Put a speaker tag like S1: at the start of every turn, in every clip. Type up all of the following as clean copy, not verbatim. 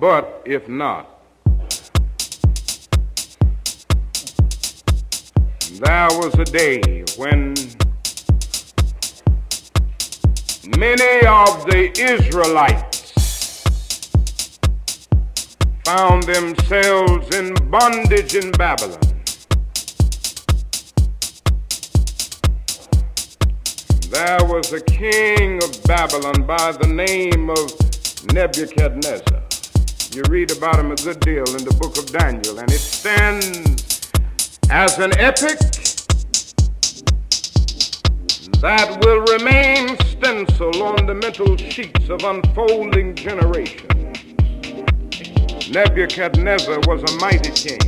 S1: But if not, there was a day when many of the Israelites found themselves in bondage in Babylon. There was a king of Babylon by the name of Nebuchadnezzar. You read about him a good deal in the book of Daniel, and it stands as an epic that will remain stenciled on the mental sheets of unfolding generations. Nebuchadnezzar was a mighty king,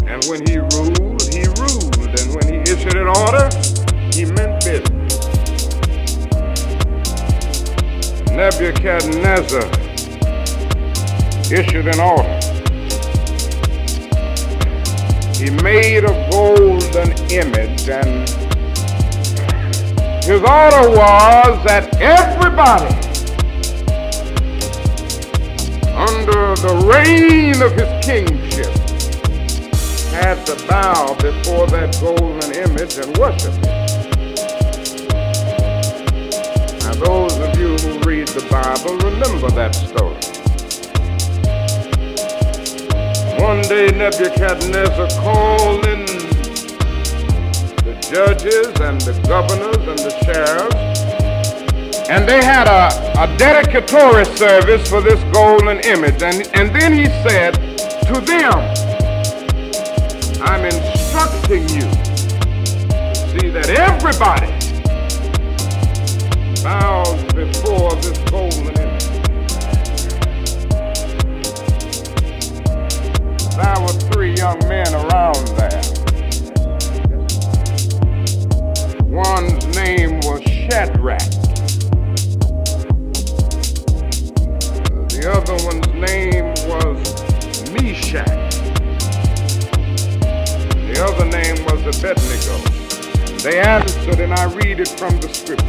S1: and when he ruled, and when he issued an order, he meant business. Nebuchadnezzar issued an order. He made a golden image, and his order was that everybody under the reign of his kingship had to bow before that golden image and worship it. Now, those of you who read the Bible remember that story. One day Nebuchadnezzar called in the judges and the governors and the sheriffs, and they had a dedicatory service for this golden image. And then he said to them, I'm instructing you to see that everybody bows before this golden image. There were three young men around there. One's name was Shadrach. The other one's name was Meshach. The other name was Abednego. They answered, and I read it from the scripture,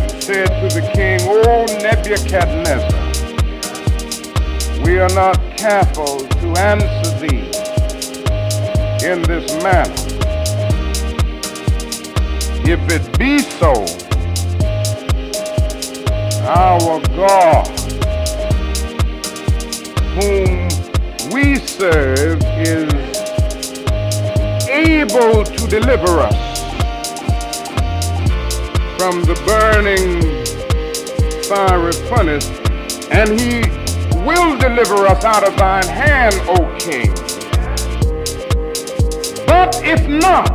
S1: and said to the king, O Nebuchadnezzar, we are not careful to answer thee in this manner. If it be so, our God, whom we serve, is able to deliver us from the burning fiery furnace, and he will deliver us out of thine hand, O king. But if not,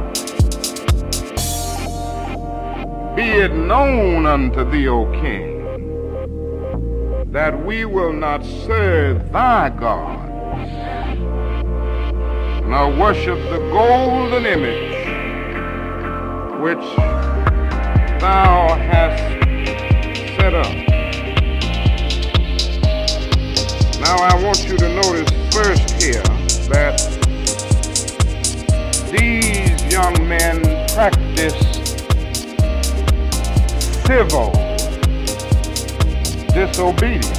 S1: be it known unto thee, O king, that we will not serve thy gods, nor worship the golden image which thou hast set up. Now I want you to notice first here that these young men practiced civil disobedience.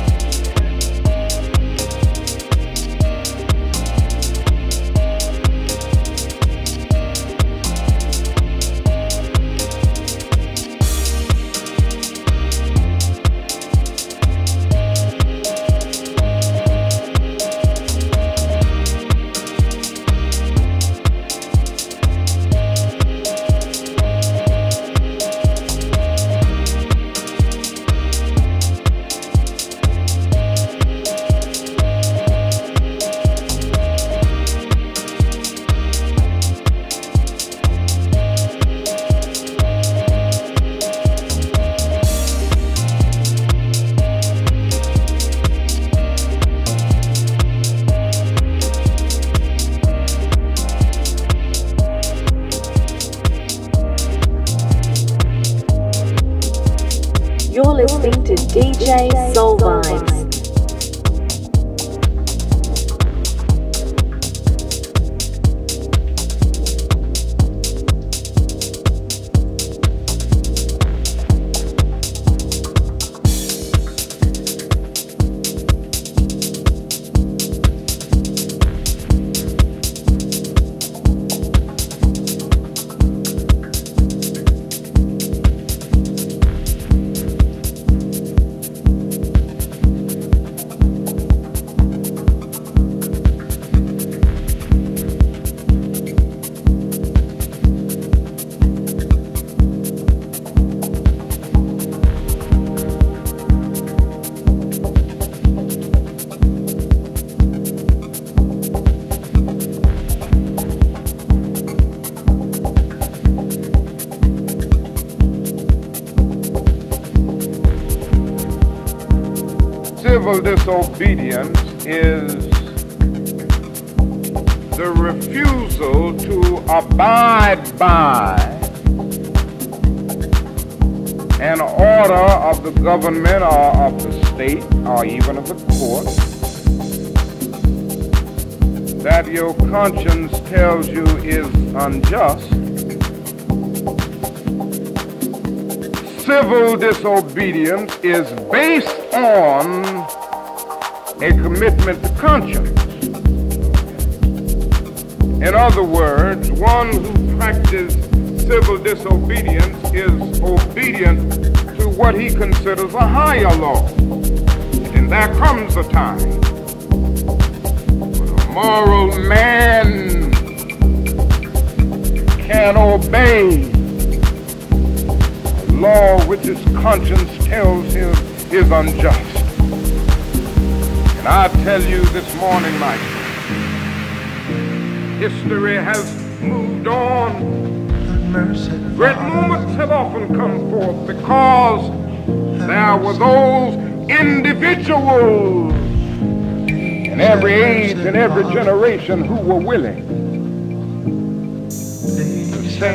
S2: You're listening to DJ Soul Vibes.
S1: civil disobedience is the refusal to abide by an order of the government or of the state or even of the court that your conscience tells you is unjust. Civil disobedience is based on a commitment to conscience. In other words, one who practices civil disobedience is obedient to what he considers a higher law. And there comes a time when a moral man can obey a law which his conscience tells him is unjust. And I tell you this morning, my friend, history has moved on. Great moments have often come forth because there were those individuals in every age and every generation who were willing to say,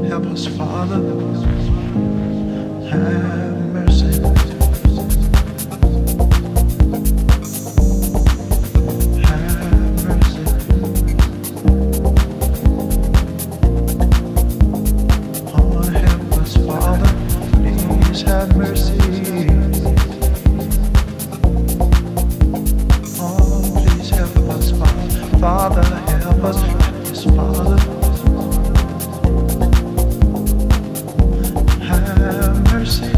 S3: help us, Father, have mercy. Have mercy. Oh, please help us, Father. Father, help us. Yes, Father. Have mercy.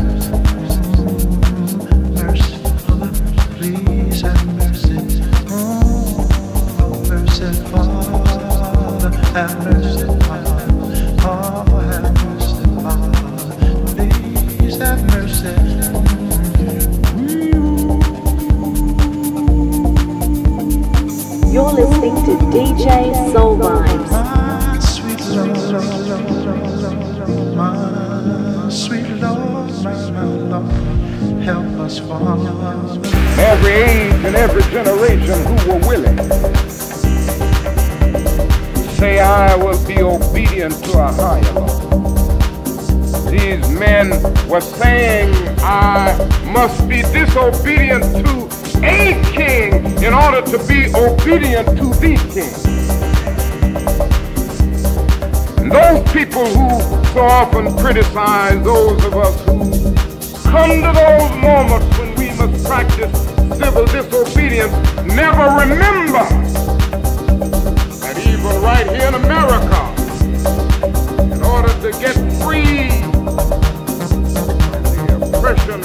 S3: Mercy, Father. Please have mercy. Oh, mercy, Father. Have mercy, Father. Oh, have mercy, Father. Please have mercy.
S2: You're listening to DJ Soul Vibes.
S3: My sweet Lord, my sweet Lord, my Lord, help us, Father.
S1: Every age and every generation who were willing say, I will be obedient to a higher law. These men were saying, I must be disobedient to a king in order to be obedient to the king. And those people who so often criticize those of us who come to those moments when we must practice civil disobedience never remember that even right here in America, in order to get free oppression,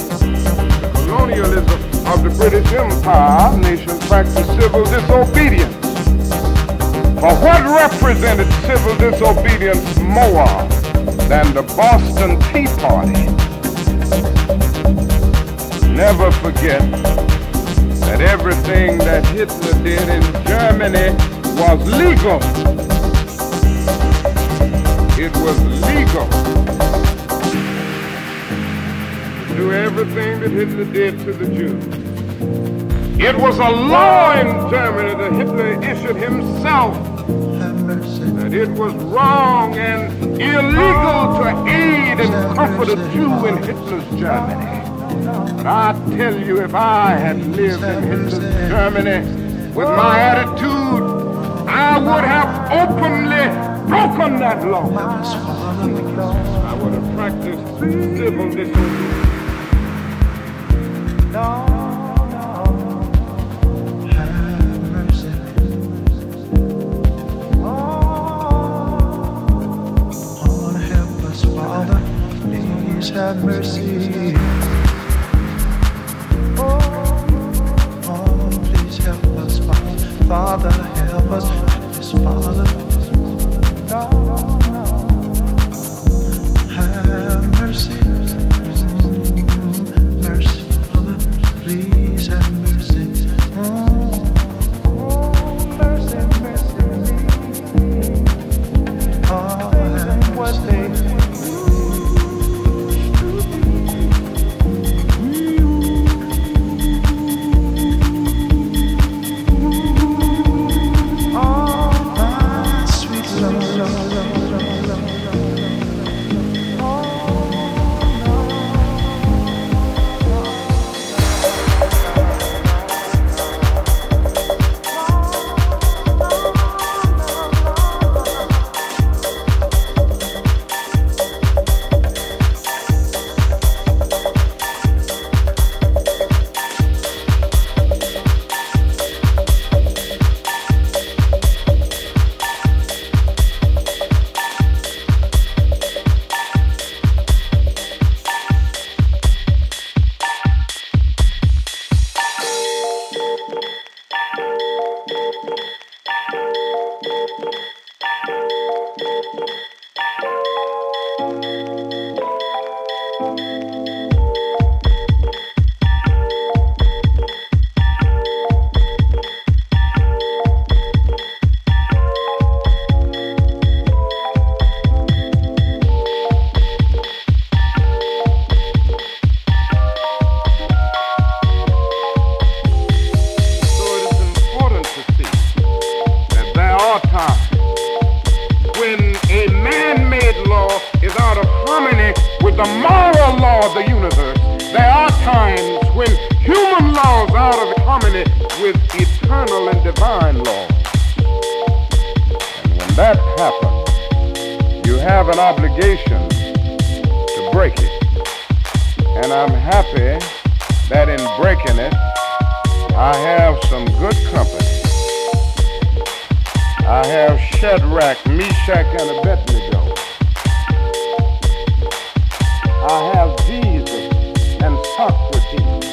S1: colonialism of the British Empire, nations practiced civil disobedience. For what represented civil disobedience more than the Boston Tea Party? Never forget that everything that Hitler did in Germany was legal. It was legal. Do everything that Hitler did to the Jews. It was a law in Germany that Hitler issued himself that it was wrong and illegal to aid and comfort a Jew in Hitler's Germany. But I tell you, if I had lived in Hitler's Germany with my attitude, I would have openly broken that law. I would have practiced civil disobedience.
S3: Have mercy. Oh, help us, Father. Please have mercy. Oh, please help us, Father. Father, help us. Yes, Father. Have mercy. Mercy, mercy. Oh, what they
S1: the moral law of the universe, there are times when human laws are out of harmony with eternal and divine laws. And when that happens, you have an obligation to break it. And I'm happy that in breaking it, I have some good company. I have Shadrach, Meshach, and Abednego. I have Jesus and Socrates.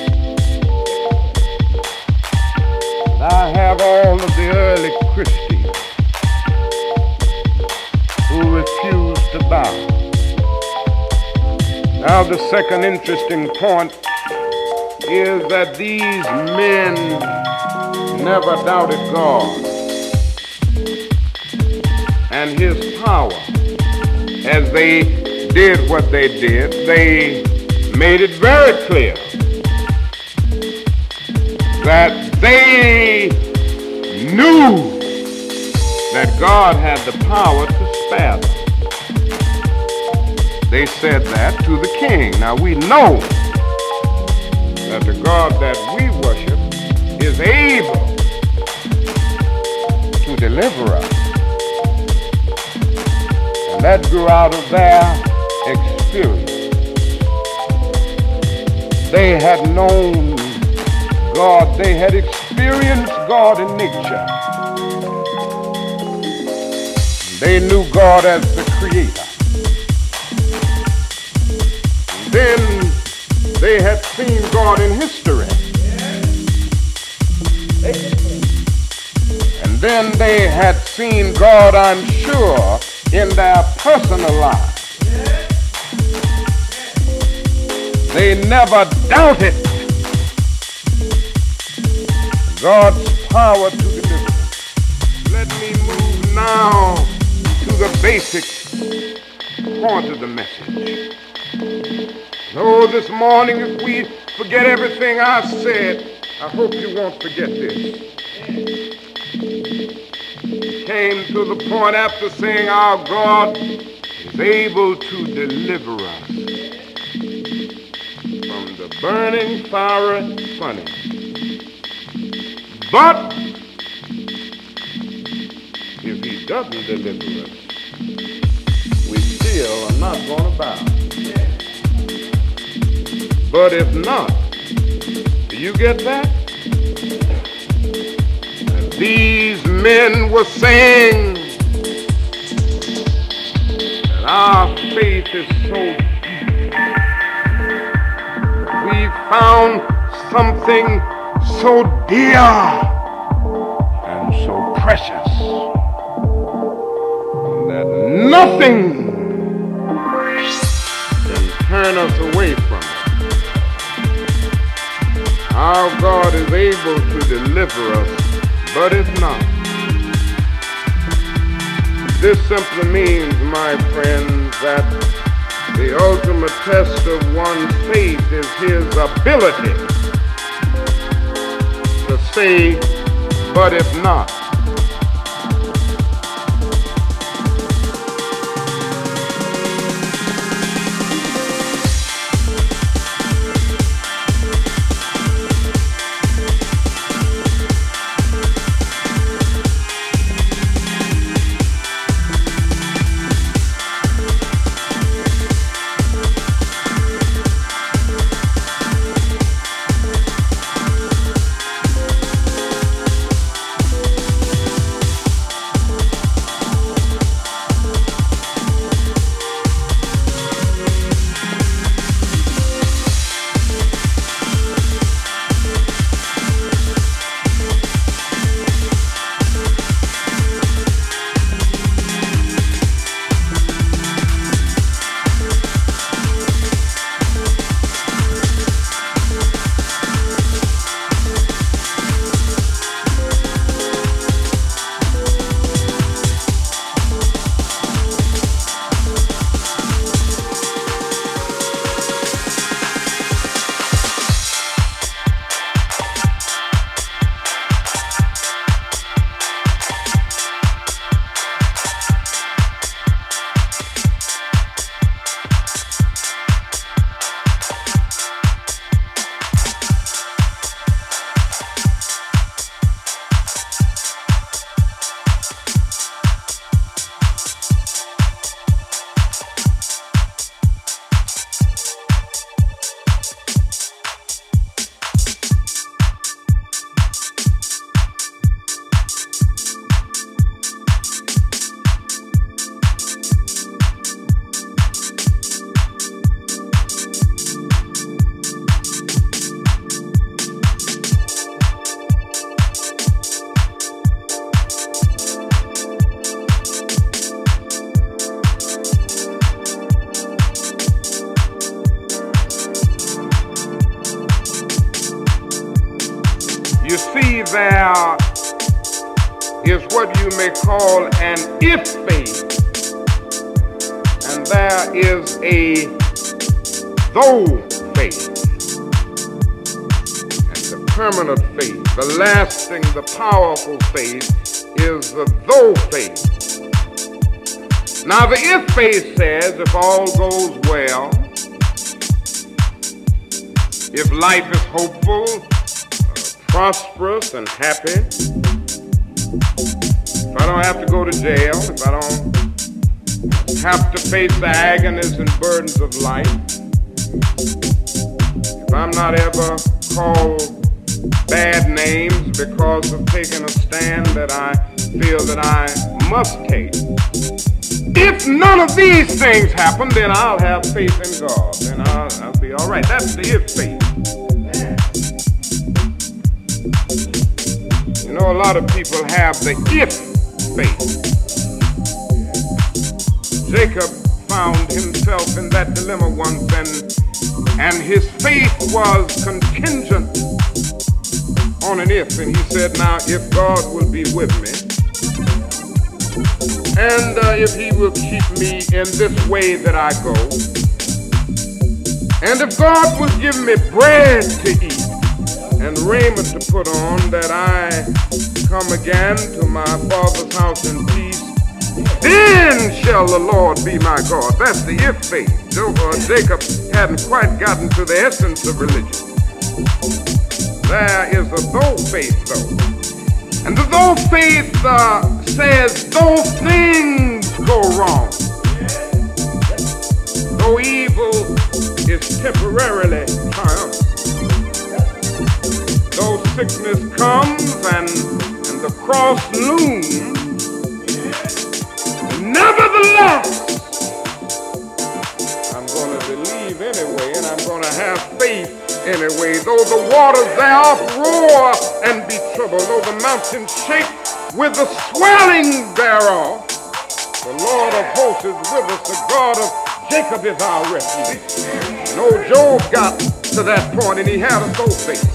S1: I have all of the early Christians who refused to bow. Now the second interesting point is that these men never doubted God and his power. As they did what they did, they made it very clear that they knew that God had the power to spare them. They said that to the king. Now we know that the God that we worship is able to deliver us. And that grew out of their experience. They had known God. They had experienced God in nature. They knew God as the creator. Then they had seen God in history. And then they had seen God, I'm sure, in their personal lives. They never doubted God's power to deliver. Let me move now to the basic point of the message. Oh, this morning, if we forget everything I said, I hope you won't forget this. Came to the point after saying our God is able to deliver us from the burning fiery furnace. But if he doesn't deliver us, we still are not going to bow. But if not, do you get that? These men were saying that our faith is so deep. We found something so dear and so precious that nothing can turn us away from it. Our God is able to deliver us, but if not, this simply means, my friends, that the ultimate test of one's faith is his ability to say, but if not. there is what you may call an if faith, and there is a though faith. And the permanent faith, the lasting, the powerful faith is the though faith. Now the if faith says if all goes well, if life is hopeful, prosperous and happy, if I don't have to go to jail, if I don't have to face the agonies and burdens of life, if I'm not ever called bad names because of taking a stand that I feel that I must take, if none of these things happen, then I'll have faith in God. Then I'll be all right. That's the if faith. You know, a lot of people have the if faith. Jacob found himself in that dilemma once, and his faith was contingent on an if. And he said, now, if God will be with me, and if he will keep me in this way that I go, and if God will give me bread to eat and raiment to put on, that I come again to my Father's house in peace, then shall the Lord be my God. That's the if faith. Jacob hadn't quite gotten to the essence of religion. There is a though faith, though. And the though faith says, though things go wrong, though evil is temporarily triumphant, though sickness comes and the cross looms, nevertheless, I'm going to believe anyway, and I'm going to have faith anyway. Though the waters thereof roar and be troubled, though the mountains shake with the swelling thereof, the Lord of hosts is with us, the God of Jacob is our refuge. And old Job got to that point, and he had a soul faith.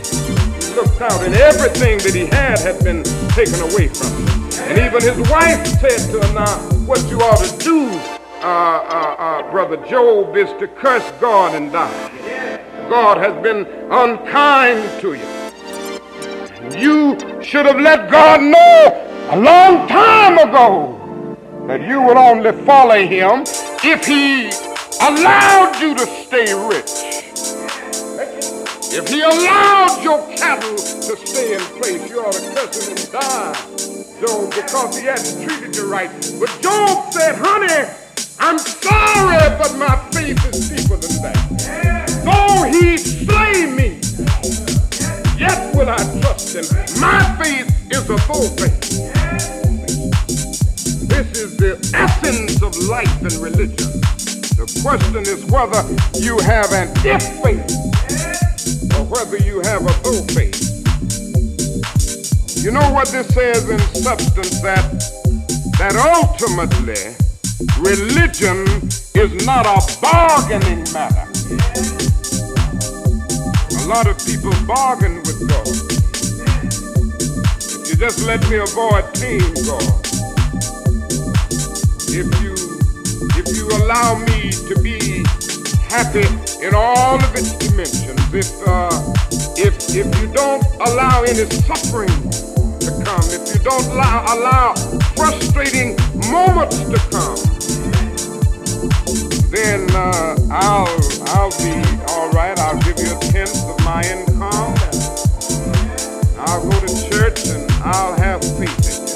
S1: He looked out, and everything that he had been taken away from him. And even his wife said to him, now, what you ought to do, Brother Job, is to curse God and die. God has been unkind to you. You should have let God know a long time ago that you would only follow him if he allowed you to stay rich. If he allowed your cattle to stay in place, you ought to curse him and die, Job, because he hadn't treated you right. But Job said, honey, I'm sorry, but my faith is deeper than that. Though he slay me, yet will I trust him. My faith is a full faith. This is the essence of life and religion. The question is whether you have an if faith or whether you have a full faith. You know what this says in substance, that ultimately religion is not a bargaining matter. A lot of people bargain with God. If you just let me avoid pain, God. If you allow me to be happy in all of its dimensions, if you don't allow any suffering to come, if you don't allow frustrating moments to come, then I'll be all right. I'll give you a tenth of my income, and I'll go to church, and I'll have faith in you.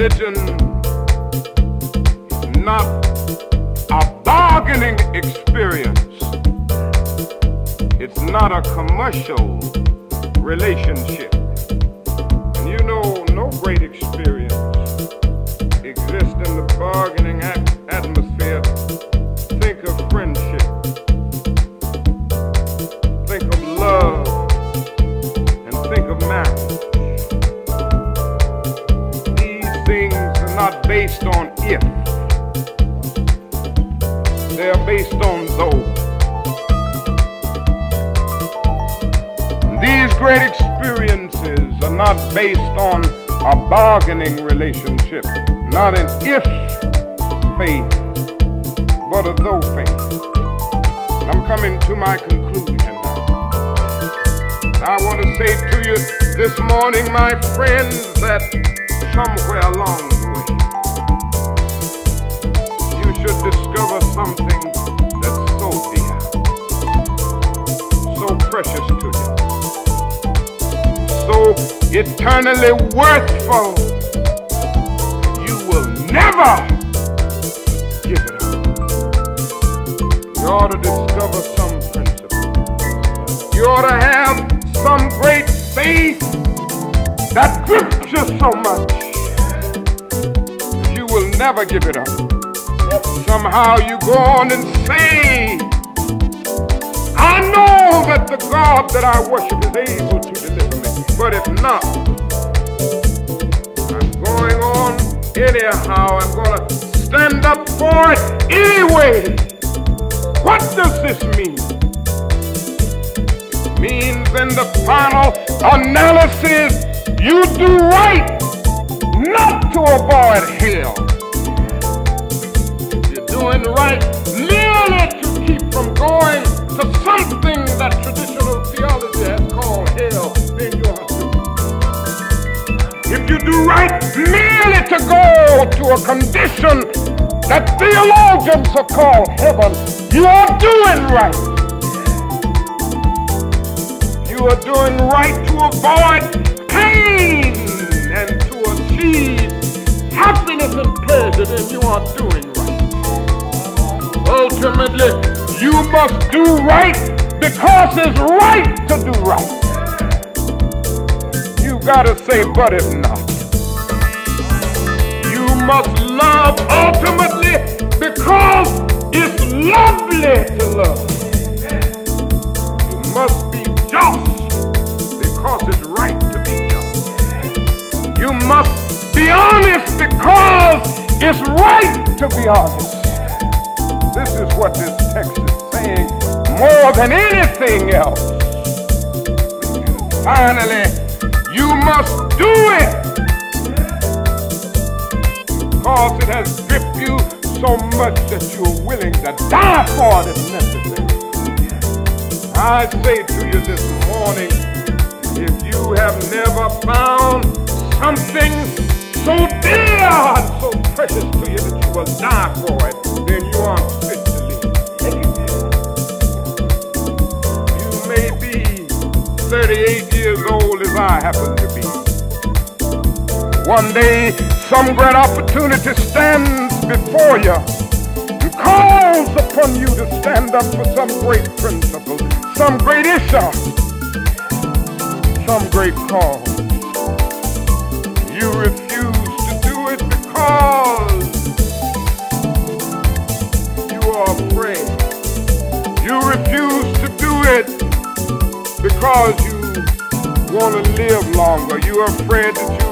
S1: religion is not a bargaining experience. It's not a commercial relationship. And you know, no great experience exists in the bargaining atmosphere. Think of friendship. Think of love. And think of marriage. These things are not based on if. They are based on though. These great experiences are not based on a bargaining relationship, not an if faith, but a though faith. And I'm coming to my conclusion now. I want to say to you this morning, my friends, that somewhere along the way, you should discover something that's so dear, so precious to you, so eternally worthful, you will never give it up. You ought to discover some principle. You ought to have some great faith that grips you so much you will never give it up. Somehow you go on and say, I know that the God that I worship is able to deliver me. But if not, I'm going on anyhow. I'm going to stand up for it anyway. What does this mean? It means in the final analysis, you do right not to avoid hell. You're doing right merely to keep from going to something that traditional theology has called hell, then you are doomed. If you do right merely to go to a condition that theologians have called heaven, you are doing right. You are doing right to avoid pain and to achieve happiness and pleasure, then you are doing right. Ultimately, you must do right because it's right to do right. You gotta say, but if not. You must love ultimately because it's lovely to love. You must be just because it's right to be just. You must be honest because it's right to be honest. This is what this text is saying more than anything else. Finally, you must do it because it has gripped you so much that you're willing to die for it if necessary. I say to you this morning, if you have never found something so dear and so precious to you that you will die for it, then you aren't fit to live. You may be 38 years old as I happen to be. One day, some great opportunity stands before you and calls upon you to stand up for some great principle, some great issue, some great cause. You refuse to do it because you are afraid. You refuse to do it because you want to live longer. You're afraid that you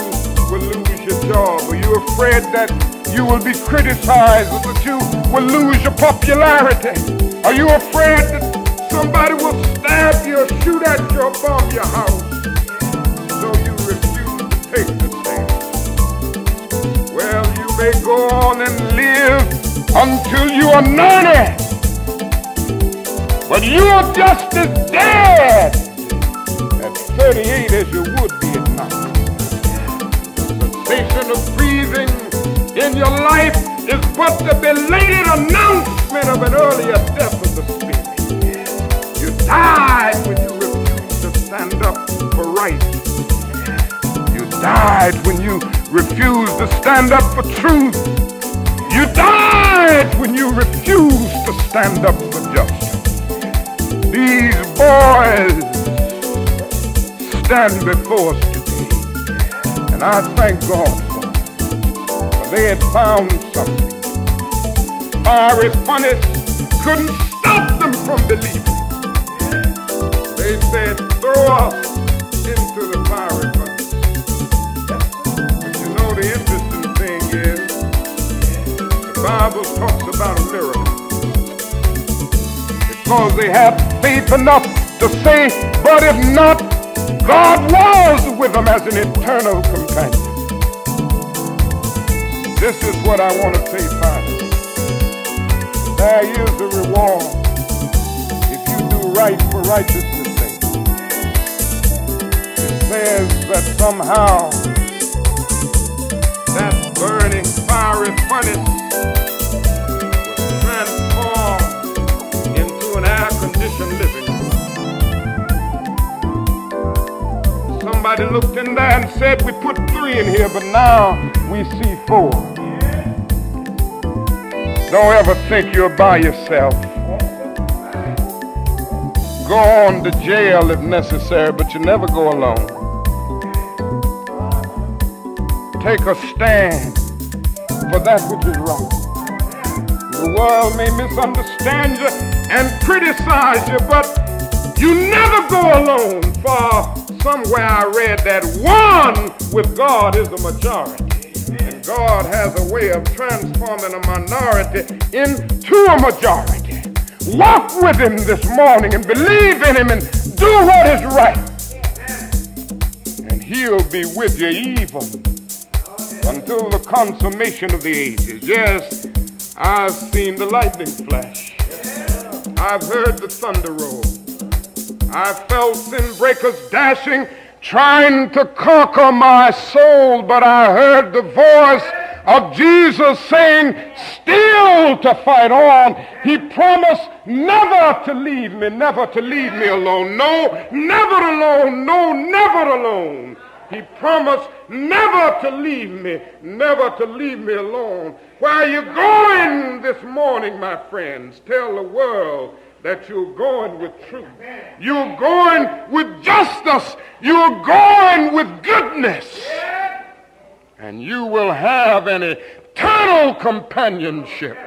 S1: will lose your job, or you're afraid that you will be criticized, or that you will lose your popularity. Are you afraid that somebody will stab you or shoot at you or bomb your house? So you refuse to take the stand. Well, you may go on and live until you are 90, but you are just as dead at 38 as you would be at 90. Sensation of breathing in your life is but the belated announcement of an earlier death of the spirit. You died when you refused to stand up for right. You died when you refused to stand up for truth. You died when you refused to stand up for justice. These boys stand before us today, and I thank God for them. For they had found something. Fiery furnace couldn't stop them from believing. They said, throw us into the fiery furnace. But you know the interesting thing is, the Bible talks about a miracle. Because they had faith enough to say, but if not, God was with them as an eternal companion. This is what I want to say finally. There is a reward if you do right for righteousness' sake. It says that somehow that burning fiery furnace was transformed into an air-conditioned living room. Somebody looked in there and said, we put 3 in here, but now we see 4. Don't ever think you're by yourself. Go on to jail if necessary, but you never go alone. Take a stand for that which is right. The world may misunderstand you and criticize you, but you never go alone. For somewhere I read that one with God is a majority. And God has a way of transforming a minority into a majority. Walk with him this morning and believe in him and do what is right. And he'll be with you even until the consummation of the ages. Yes, I've seen the lightning flash. I've heard the thunder roll. I've felt sin breakers dashing, trying to conquer my soul, but I heard the voice of Jesus saying, still to fight on. He promised never to leave me alone. No, never alone. No, never alone. He promised never to leave me alone. Where are you going this morning, my friends? Tell the world that you're going with truth. You're going with justice. You're going with goodness. And you will have an eternal companionship.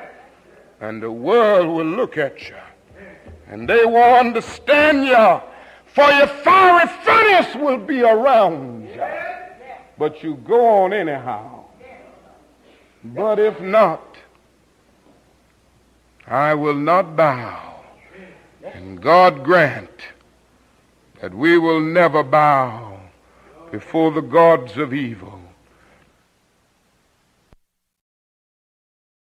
S1: And the world will look at you. And they will understand you. For your fiery furnace will be around you. But you go on anyhow. But if not, I will not bow. And God grant that we will never bow before the gods of evil.